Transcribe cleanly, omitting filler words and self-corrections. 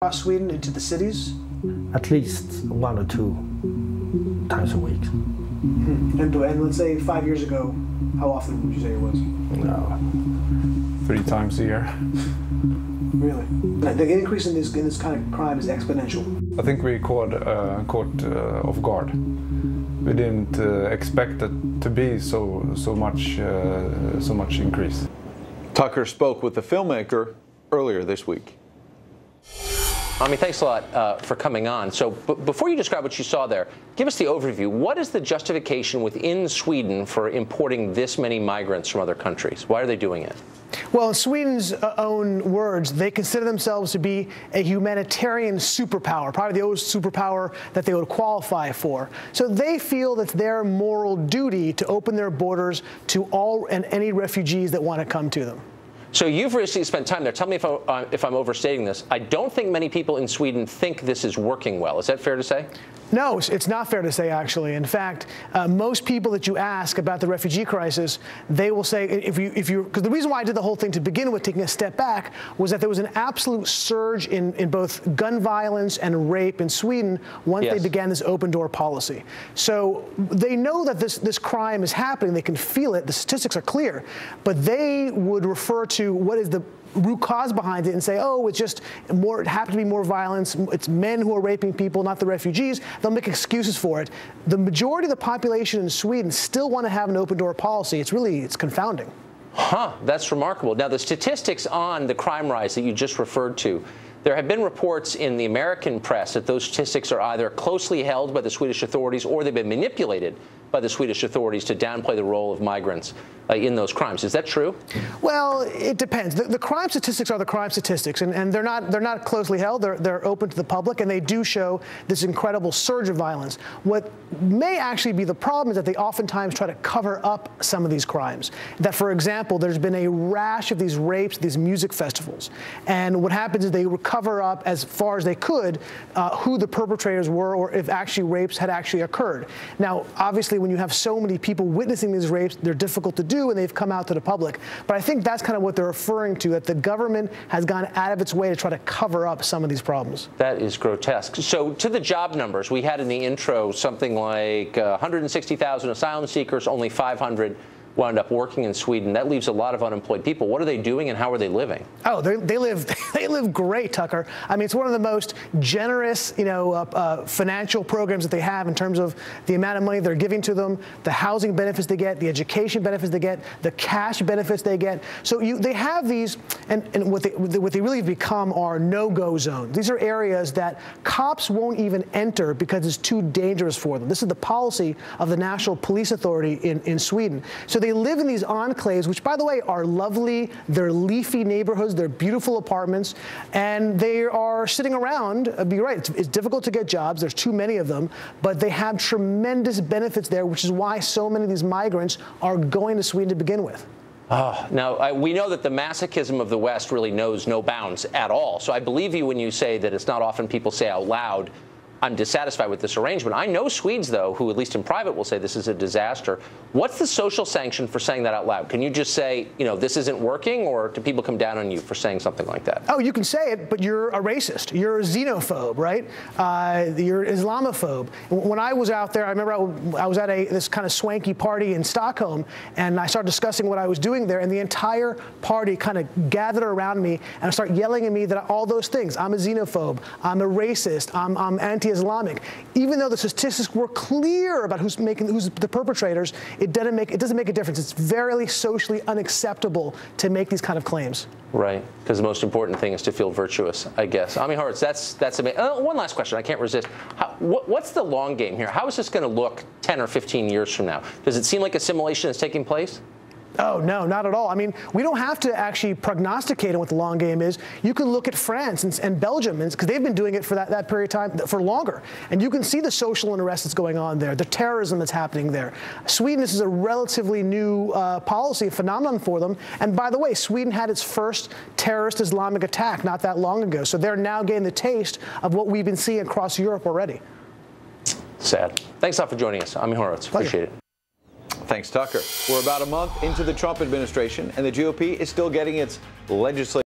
across Sweden into the cities? At least 1 or 2 times a week. And let's say 5 years ago, how often would you say it was? No. 3 times a year. Really? The increase in this kind of crime is exponential. I think we caught off guard. We didn't expect it to be so much increase. Tucker spoke with the filmmaker earlier this week. Ami, thanks a lot for coming on. So before you describe what you saw there, give us the overview. What is the justification within Sweden for importing this many migrants from other countries? Why are they doing it? Well, in Sweden's own words, they consider themselves to be a humanitarian superpower, probably the only superpower that they would qualify for. So they feel that's their moral duty to open their borders to all and any refugees that want to come to them. So you've recently spent time there. Tell me if I'm overstating this. I don't think many people in Sweden think this is working well. Is that fair to say? No, it's not fair to say, actually. In fact, most people that you ask about the refugee crisis, they will say, because the reason why I did the whole thing to begin with, taking a step back, was that there was an absolute surge in both gun violence and rape in Sweden once they began this open door policy. So they know that this crime is happening. They can feel it. The statistics are clear. But they would refer to what is the root cause behind it and say, oh, it's just more, it happened to be more violence. It's men who are raping people, not the refugees. They'll make excuses for it. The majority of the population in Sweden still want to have an open door policy. It's confounding. Huh, that's remarkable. Now, the statistics on the crime rise that you just referred to, there have been reports in the American press that those statistics are either closely held by the Swedish authorities or they've been manipulated by the Swedish authorities to downplay the role of migrants in those crimes. Is that true? Well, it depends. The crime statistics are the crime statistics, and they're not closely held. They're open to the public, and they do show this incredible surge of violence. What may actually be the problem is that they oftentimes try to cover up some of these crimes. That, for example, there's been a rash of these rapes, these music festivals, and what happens is they cover up as far as they could who the perpetrators were or if actually rapes had actually occurred. Now, obviously, when you have so many people witnessing these rapes, they're difficult to do, and they've come out to the public. But I think that's kind of what they're referring to, that the government has gone out of its way to try to cover up some of these problems. That is grotesque. So to the job numbers, we had in the intro something like 160,000 asylum seekers, only 500 wound up working in Sweden. That leaves a lot of unemployed people. What are they doing and how are they living? Oh, they live great, Tucker. I mean, it's one of the most generous, financial programs that they have in terms of the amount of money they're giving to them, the housing benefits they get, the education benefits they get, the cash benefits they get. So they have these, and what they really become are no-go zones. These are areas that cops won't even enter because it's too dangerous for them. This is the policy of the National Police Authority in Sweden. So they live in these enclaves, which, by the way, are lovely. They're leafy neighborhoods. They're beautiful apartments. And they are sitting around. You're right. It's difficult to get jobs. There's too many of them. But they have tremendous benefits there, which is why so many of these migrants are going to Sweden to begin with. Now, we know that the masochism of the West really knows no bounds at all. So I believe you when you say that it's not often people say out loud, I'm dissatisfied with this arrangement. I know Swedes, though, who at least in private will say this is a disaster. What's the social sanction for saying that out loud? Can you just say, this isn't working, or do people come down on you for saying something like that? Oh, you can say it, but you're a racist. You're a xenophobe, right? You're Islamophobe. When I was out there, I remember I was at this kind of swanky party in Stockholm, and I started discussing what I was doing there, and the entire party kind of gathered around me and started yelling at me that all those things. I'm a xenophobe. I'm a racist. I'm anti-Islamic. Even though the statistics were clear about who's the perpetrators, it doesn't make a difference. It's very socially unacceptable to make these kind of claims. Right, because the most important thing is to feel virtuous, I guess. Ami Horowitz, that's amazing. One last question, I can't resist. What's the long game here? How is this going to look 10 or 15 years from now? Does it seem like assimilation is taking place? Oh, no, not at all. I mean, we don't have to actually prognosticate on what the long game is. You can look at France and Belgium, because they've been doing it for that period of time for longer. And you can see the social unrest that's going on there, the terrorism that's happening there. Sweden, this is a relatively new policy, a phenomenon for them. And by the way, Sweden had its first terrorist Islamic attack not that long ago. So they're now getting the taste of what we've been seeing across Europe already. Sad. Thanks a lot for joining us. Ami Horowitz. Appreciate it. Thanks, Tucker. We're about a month into the Trump administration, and the GOP is still getting its legislative